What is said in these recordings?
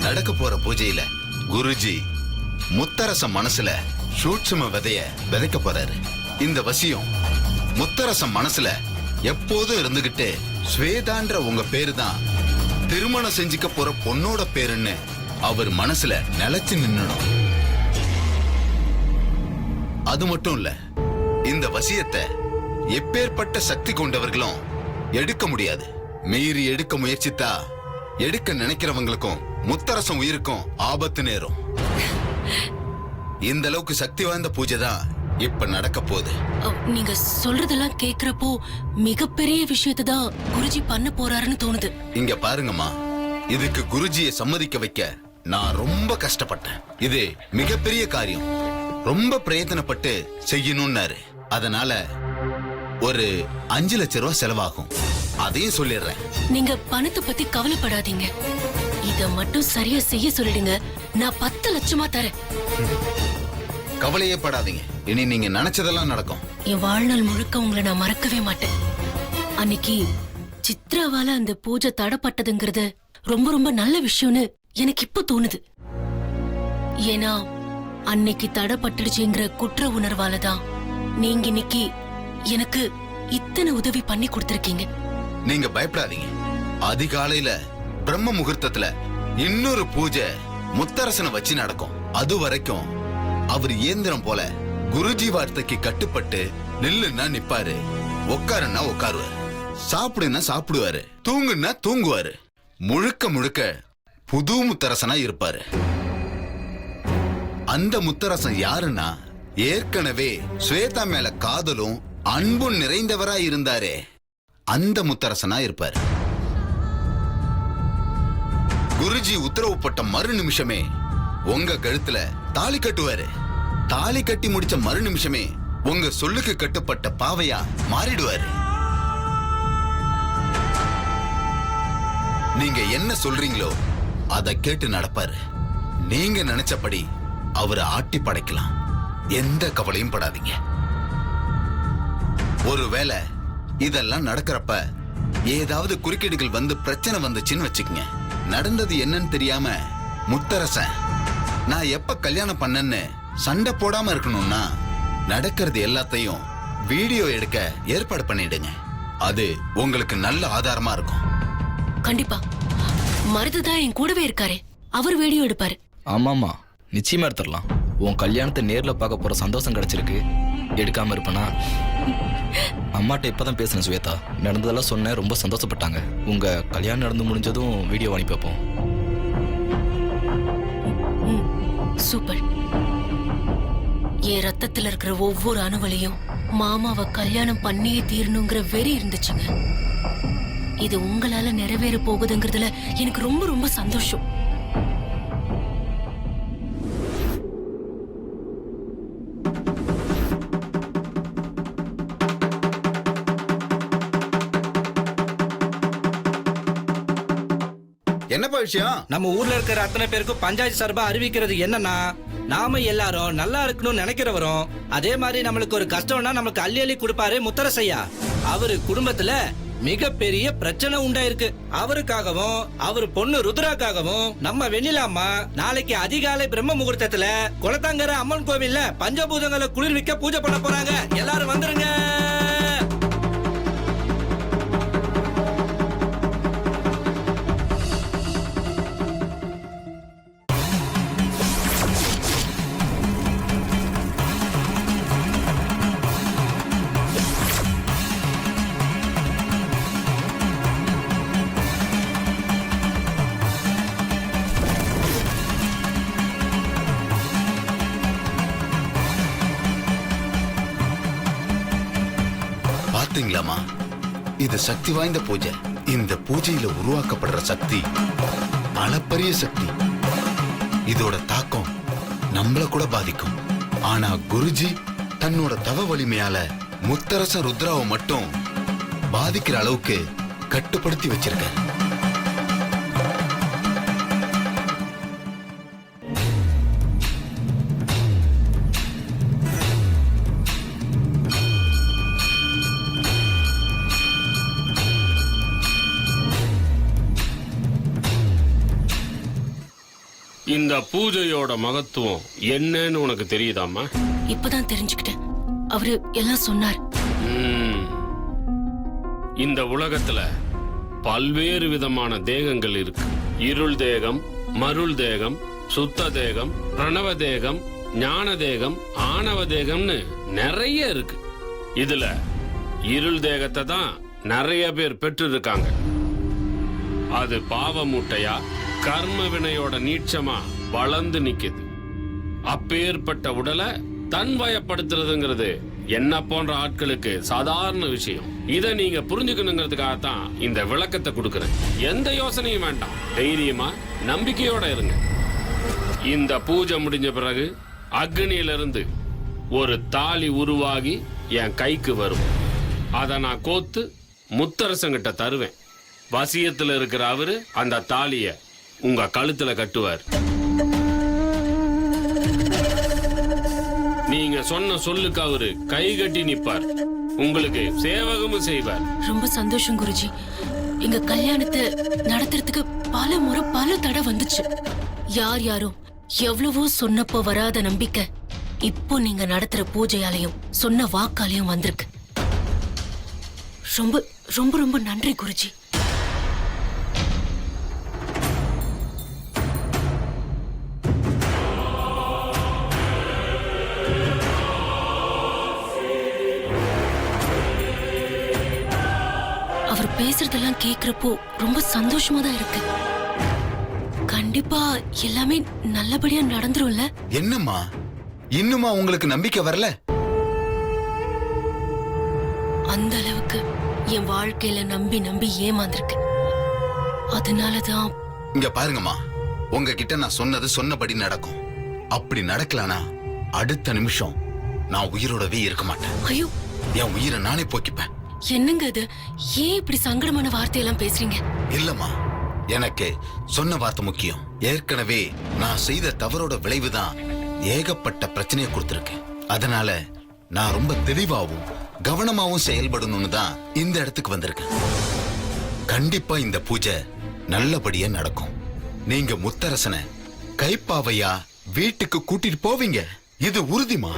நடக்க போற பூஜையில குருஜி முத்தரச மனசுல சூட்சும விதைய விதைக்க போறாரு. இந்த வசியம் முத்தரச மனசுல எப்போதும் இருந்துகிட்டு ஸ்வேதான்ற உங்க பேரு தான் திருமணம் செஞ்சுக்க போற பொண்ணோட பேருன்னு அவர் மனசுல நிலைச்சு நின்னணும். அது மட்டும் இல்ல, இந்த வசியத்தை எப்பேற்பட்ட சக்தி கொண்டவர்களும் எடுக்க முடியாது. மீறி எடுக்க முயற்சித்தா எடுக்க நினைக்கிறவங்களுக்கும் முத்தரசம் உயிருக்கும் ஆபத்து நேரும். இந்த அளவுக்கு சக்தி வாய்ந்த பூஜை தான் இப்ப நடக்க போகுது. நீங்க சொல்றதெல்லாம் கேக்குறப்போ மிகப்பெரிய விஷயத்தை தான் குருஜி பண்ண போறாருன்னு தோணுது. இங்க பாருங்கம்மா, இதுக்கு குருஜியை சம்மதிக்க வைக்க நான் ரொம்ப கஷ்டப்பட்டேன். இது மிகப்பெரிய காரியம், ரொம்ப பிரயத்தனப்பட்டு செய்யணும்னாரு. அதனால ஒரு 5 லட்சம் ரூபாய் செலவாகும். அதையும் சொல்லிடுறேன். நீங்க பணத்தை பத்தி கவலைப்படாதீங்க. இத மட்டும் சரியா செய்ய சொல்லிடுங்க, நான் 10 லட்சமா தரேன். கவலையே படாதீங்க, இனி நீங்க நினைச்சதெல்லாம் நடக்கும். என் வாழ்நாள் முழுக்க உங்களை நான் மறக்கவே மாட்டேன். அன்னைக்கு சித்ராவால அந்த பூஜை தடப்பட்டதுங்கிறது ரொம்ப ரொம்ப நல்ல விஷயம்னு எனக்கு இப்ப தோணுது. ஏன்னா அன்னைக்கு தடப்பட்டுடுச்சுங்கிற குற்ற உணர்வால தான் நீங்க இன்னைக்கு எனக்கு இத்தனை உதவி பண்ணி கொடுத்திருக்கீங்க. நீங்க பயப்படாதீங்க. அதிகாலையில பிரம்ம முகூர்த்தத்துல இன்னொரு பூஜை முத்தரசனை வச்சு நடக்கும். அது வரைக்கும் அவர் இயந்திரம் போல குருஜி வார்த்தைக்கு கட்டுப்பட்டு நில்லுன்னா நிப்பாரு, உட்காருன்னா உட்காருவாரு, சாப்பிடுன்னா சாப்பிடுவாரு, தூங்குன்னா தூங்குவாரு. முழுக்க முழுக்க புது முத்தரசனா இருப்பாரு. அந்த முத்தரசன் யாருன்னா, ஏற்கனவே ஸ்வேதா மேல காதலும் அன்பும் நிறைந்தவரா இருந்தாரே அந்த முத்தரசனா இருப்பாரு. குருஜி உத்தரவு போட்ட மறு நிமிஷமே உங்க கழுத்துல தாலி கட்டுவாரு. தாலி கட்டி முடிச்ச மறு நிமிஷமே உங்க சொல்லுக்கு கட்டுப்பட்ட பாவையா மாறிடுவாரு. நீங்க என்ன சொல்றீங்களோ அதை கேட்டு நடப்பாரு. நீங்க நினைச்சபடி அவரை ஆட்டி படைக்கலாம். எந்த கவலையும் படாதீங்க. ஒருவேளை இதெல்லாம் நடக்கிறப்ப ஏதாவது குறுக்கீடுகள் வந்து பிரச்சனை வந்துச்சுன்னு வச்சுக்கங்க. நடந்தது என்னன்னு தெரியாம முத்தரசன் நான் எப்ப கல்யாணம் பண்ணேன்னு சண்டை போடாம இருக்கணும்னா நடக்கிறது எல்லாத்தையும் வீடியோ எடுக்க ஏற்பாடு பண்ணிடுங்க. அது உங்களுக்கு நல்ல ஆதாரமா இருக்கும். கண்டிப்பா மருதுதான் என் கூடவே இருக்காரு, அவர் வீடியோ எடுப்பாரு. ஆமாமா, நிச்சயமா எடுத்துடலாம். உன் கல்யாணத்தை நேர்ல பார்க்க போற சந்தோஷம் கிடைச்சிருக்கு, எடுக்காம இருப்பனா? அம்மாட்ட இப்பதான் பேசுனேன் ஸ்வேதா, நடந்ததெல்லாம் சொன்னேன், ரொம்ப சந்தோஷப்பட்டாங்க. உங்க கல்யாணம் நடந்து முடிஞ்சதும் வீடியோ அனுப்பி வைப்போம். சூப்பர். என் ரத்தத்துல இருக்கிற ஒவ்வொரு அணுவலையும் மாமாவை கல்யாணம் பண்ணியே தீரணுங்கிற வெறி இருந்துச்சுங்க. இது உங்களால நிறைவேற போகுதுங்கிறதுல எனக்கு ரொம்ப ரொம்ப சந்தோஷம். என்னப்பா விஷயம்? நம்ம ஊர்ல இருக்கிற அத்தனை பேருக்கும் பஞ்சாயத்து சார்பா அறிவிக்கிறது என்னன்னா, நாம எல்லாரும் நல்லா இருக்கணும்னு நினைக்கிறவரும் அதே மாதிரி நம்மளுக்கு ஒரு கஷ்டம்னா நமக்கு அள்ளி அள்ளி கொடுப்பாரு முத்தரசையா. அவரு குடும்பத்துல மிகப்பெரிய பிரச்சனை உண்டாயிருக்கு. அவருக்காகவும் அவர் பொண்ணு ருத்ராக்காகவும் நம்ம வெண்ணிலாமா நாளைக்கு அதிகாலை பிரம்ம முகூர்த்தத்துல குளத்தாங்கர அம்மன் கோவில்ல பஞ்சபூதங்களை குளிர்விக்க பூஜை பண்ண போறாங்க. எல்லாரும் வந்துருங்க. பாத்தீங்களாமா, இது சக்தி வாய்ந்த பூஜை. இந்த பூஜையில உருவாக்கப்படுற சக்தி அளப்பரிய சக்தி. இதோட தாக்கம் நம்மள கூட பாதிக்கும். ஆனா குருஜி தன்னோட தவ வலிமையால முத்தரச ருத்ராவை மட்டும் பாதிக்கிற அளவுக்கு கட்டுப்படுத்தி வச்சிருக்காரு. இந்த பூஜையோட மகத்துவம் என்னன்னு உனக்கு தெரியுதாம்மா? இப்பதான் தெரிஞ்சுக்கிட்டேன். அவரு எல்லாம் சொன்னார். இந்த உலகத்துல பல்வேறு விதமான தேகங்கள் இருக்கு. இருள் தேகம், மருள் தேகம், சுத்த தேகம், பிரணவ தேகம், ஞான தேகம், ஆணவ தேகம்னு நிறைய இருக்கு. இதுல இருள் தேகத்தை தான் நிறைய பேர் பெற்று இருக்காங்க. அது பாவ மூட்டையா கர்ம வினையோட நீட்சமா வளர்ந்து நிக்குது. அப்பேற்பட்ட உடலை தன்வயப்படுத்துறதுங்கிறது என்ன போன்ற ஆட்களுக்கு சாதாரண விஷயம். இதை நீங்க புரிஞ்சுக்கணுங்கிறதுக்காகத்தான் இந்த விளக்கத்தை கொடுக்கறேன். எந்த யோசனையும் வேண்டாம், தைரியமா நம்பிக்கையோட இருங்க. இந்த பூஜை முடிஞ்ச பிறகு அக்னியிலிருந்து ஒரு தாலி உருவாகி என் கைக்கு வரும். அதை நான் கோத்து முத்தரசங்கிட்ட தருவேன். வசியத்துல இருக்கிற அவரு அந்த தாலிய உங்க கழுத்துல கட்டுவார். நீங்க சொன்ன சொல்லுக்கு அவரு கை கட்டி நிப்பார். உங்களுக்கு சேவகமும் செய்வார். ரொம்ப சந்தோஷம் குருஜி. எங்க கல்யாணத்தை நடத்துறதுக்கு பல முறை பல தடை வந்துச்சு. யார் யாரும் எவ்வளவோ சொன்னப்போ வராத நம்பிக்கை இப்போ நீங்க நடத்துற பூஜையாலையும் சொன்ன வாக்காலையும் வந்திருக்கு. ரொம்ப ரொம்ப ரொம்ப நன்றி குருஜி. அவர் பேசுறதெல்லாம் கேக்குறப்போ ரொம்ப சந்தோஷமா தான் இருக்கு. கண்டிப்பா எல்லாமே நல்லபடியா நடந்துரும்ல? என்னம்மா இன்னுமா உங்களுக்கு நம்பிக்கை வரல? அந்த அளவுக்கு என் வாழ்க்கையில நம்பி நம்பி ஏமாந்திருக்கு. அதனாலதான் இங்க பாருங்கம்மா, உங்ககிட்ட நான் சொன்னது சொன்னபடி நடக்கும். அப்படி நடக்கலனா அடுத்த நிமிஷம் நான் உயிரோடவே இருக்க மாட்டேன். ஐயோ, என் உயிரை நானே போக்கிப்பேன். என்னங்க அது? ஏன் இப்படி சங்கடமான வார்த்தையெல்லாம் பேசுறீங்க? இல்லம்மா, எனக்கு சொன்ன வார்த்தை முக்கியம். ஏற்கனவே நான் செய்த தவறோட விளைவுதான் ஏகப்பட்ட பிரச்சனையை கொடுத்திருக்கேன். அதனால நான் ரொம்ப தெளிவாவும் கவனமாவும் செயல்படணும்னு தான் இந்த இடத்துக்கு வந்திருக்கேன். கண்டிப்பா இந்த பூஜை நல்லபடியா நடக்கும். நீங்க முத்தரசனை கைப்பாவையா வீட்டுக்கு கூட்டிட்டு போவீங்க, இது உறுதிமா.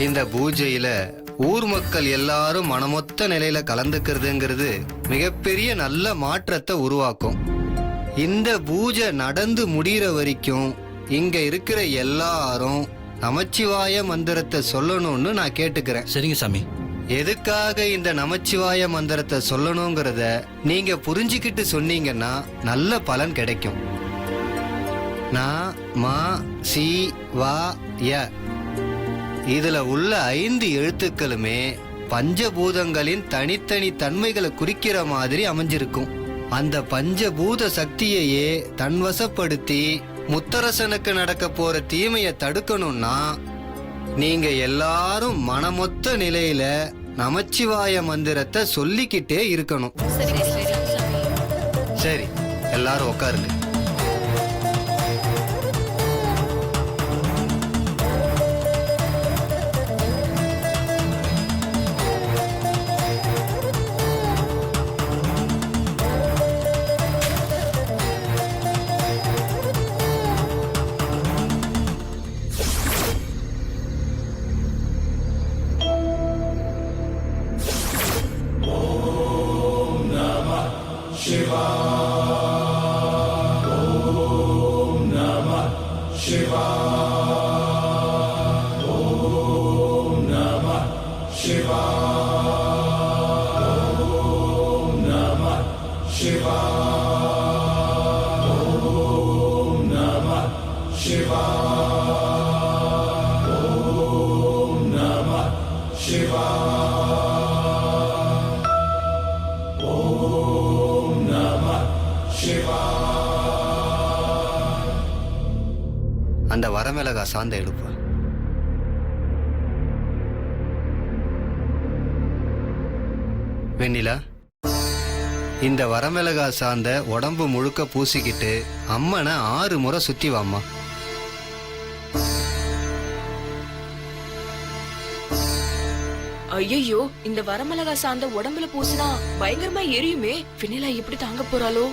இந்த பூஜையில ஊர் மக்கள் எல்லாரும் மனமொத்த நிலையில கலந்துக்கிறதுங்கிறது மிகப்பெரிய நல்ல மாற்றத்தை உருவாக்கும். இந்த பூஜை நடந்து முடிகிற வரைக்கும் இங்க இருக்கிற எல்லாரும் நமச்சிவாய மந்திரத்தை சொல்லணும்னு நான் கேட்டுக்கிறேன். சரிங்க சாமி. எதுக்காக இந்த நமச்சிவாய மந்திரத்தை சொல்லணுங்கிறத நீங்க புரிஞ்சுக்கிட்டு சொன்னீங்கன்னா நல்ல பலன் கிடைக்கும். ந ம சி வா ய இதுல உள்ள 5 எழுத்துக்களுமே பஞ்சபூதங்களின் தனித்தனி தன்மைகளை குறிக்கிற மாதிரி அமைஞ்சிருக்கும். அந்த பஞ்சபூத சக்தியையே தன்வசப்படுத்தி முத்தரசனுக்கு நடக்க போற தீமையை தடுக்கணும்னா நீங்க எல்லாரும் மனமொத்த நிலையில நமச்சிவாய மந்திரத்தை சொல்லிக்கிட்டே இருக்கணும். சரி, எல்லாரும் உட்காருங்க. அந்த வரமிளகா சாந்த எடுப்பா. வெண்ணிலா, இந்த வரமிளகா சாந்த உடம்பு முழுக்க பூசிக்கிட்டு அம்மனை 6 முறை சுத்தி வாம்மா. ஐயோ, இந்த வரமிளகா சாந்த உடம்புல பூசினா பயங்கரமா எரியுமே. வெண்ணிலா எப்படி தாங்க போறாளோ?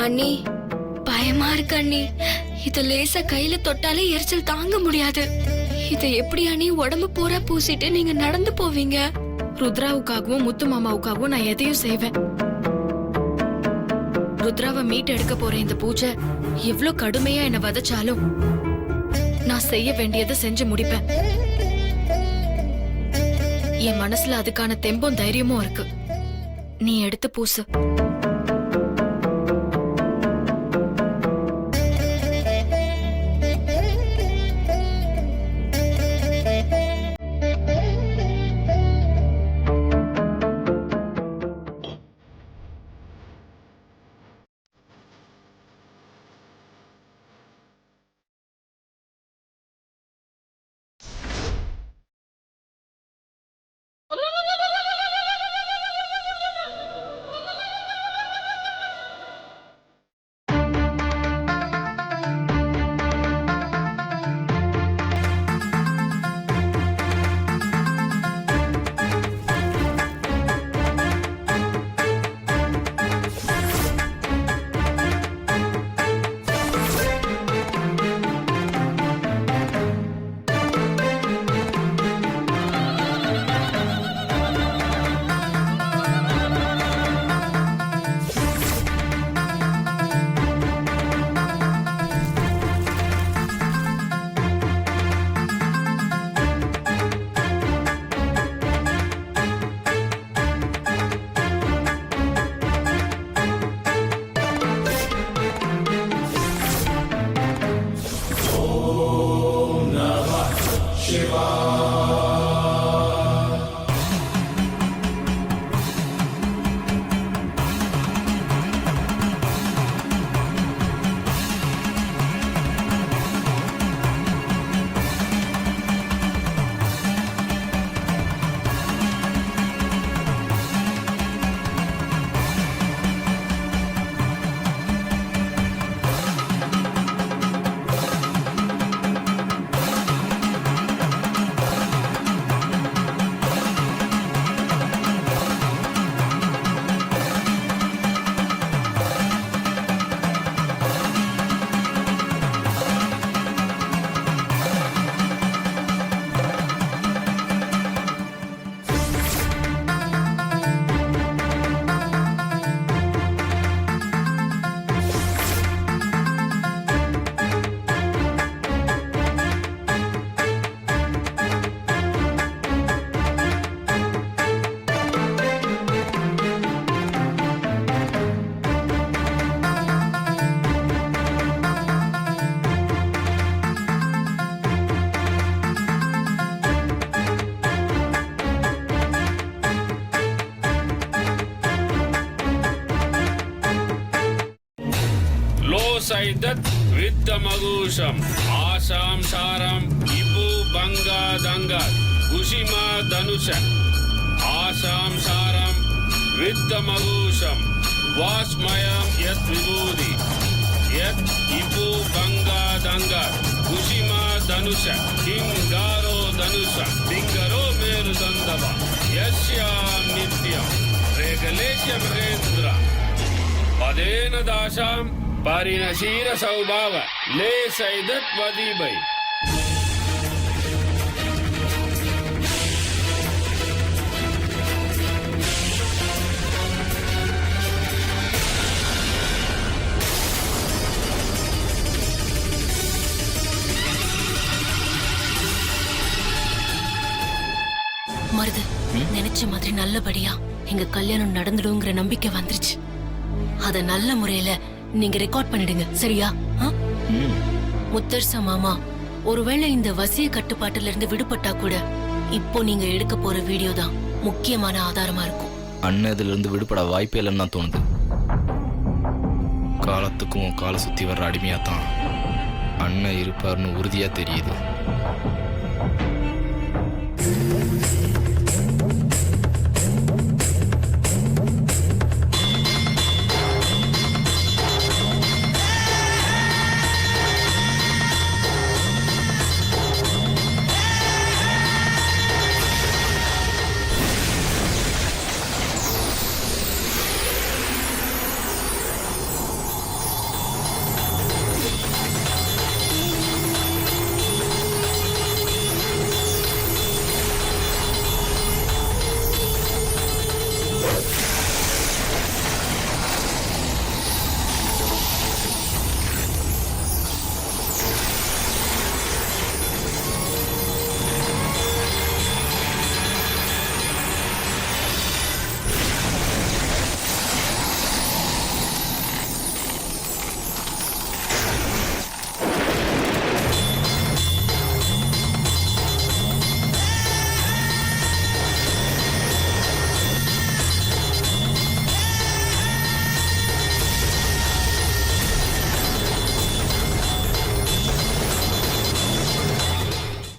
அண்ணி, பயமா இருக்கு அண்ணி. இத லேசா கையில தொட்டாலே எரிச்சல் தாங்க முடியாது. இத எப்படி அண்ணி உடம்பு பூரா பூசிட்டு நீங்க நடந்து போவீங்க? ருத்ராவுக்காகவும் முத்து மாமாவுக்காகவும் நான் எதையும் செய்வேன். ருத்ராவை மீட் எடுக்க போற இந்த பூஜை எவ்ளோ கடுமையா என்ன வதச்சாலும் நான் செய்ய வேண்டியதை செஞ்சு முடிப்பேன். என் மனசுல அதுக்கான தெம்பும் தைரியமும் இருக்கு. நீ எடுத்து பூசு. சைதத் வித்தமகூஷம் ஆசாம் சாரம் இபு பங்கா தங்கர் குஷிமா தனுஷ ஆசாம் சாரம் வித்தமகூஷம் வாஸ்மயம் யத் விபூதி யத் இபு பங்கா தங்கர் குஷிமா தனுஷ கிங்காரோ தனுஷ திங்கரோ மேரு தந்தவ யஸ்யாம் நித்யம் ரேகலேஷ மகேந்திர பதேன தாசாம் பரிணசீர சௌபாவ லே சைதத் வதீபை. மருது நினைச்ச மாதிரி நல்லபடியா எங்க கல்யாணம் நடந்துடுங்கிற நம்பிக்கை வந்துருச்சு. அத நல்ல முறையில நீங்க ரெக்கார்ட் பண்ணிடுங்க, சரியா? முத்தரச மாமா ஒருவேளை இந்த வசிய கட்டுப்பாட்டுல இருந்து விடுபட்டா கூட இப்போ நீங்க எடுக்க போற வீடியோ தான் முக்கியமான ஆதாரமா இருக்கும். அண்ணன் இதுல இருந்து விடுபட வாய்ப்பே இல்லைன்னு தான் தோணுது. காலத்துக்கும் காலை சுத்தி வர்ற அடிமையா தான் அண்ணன் இருப்பாருன்னு உறுதியா தெரியுது.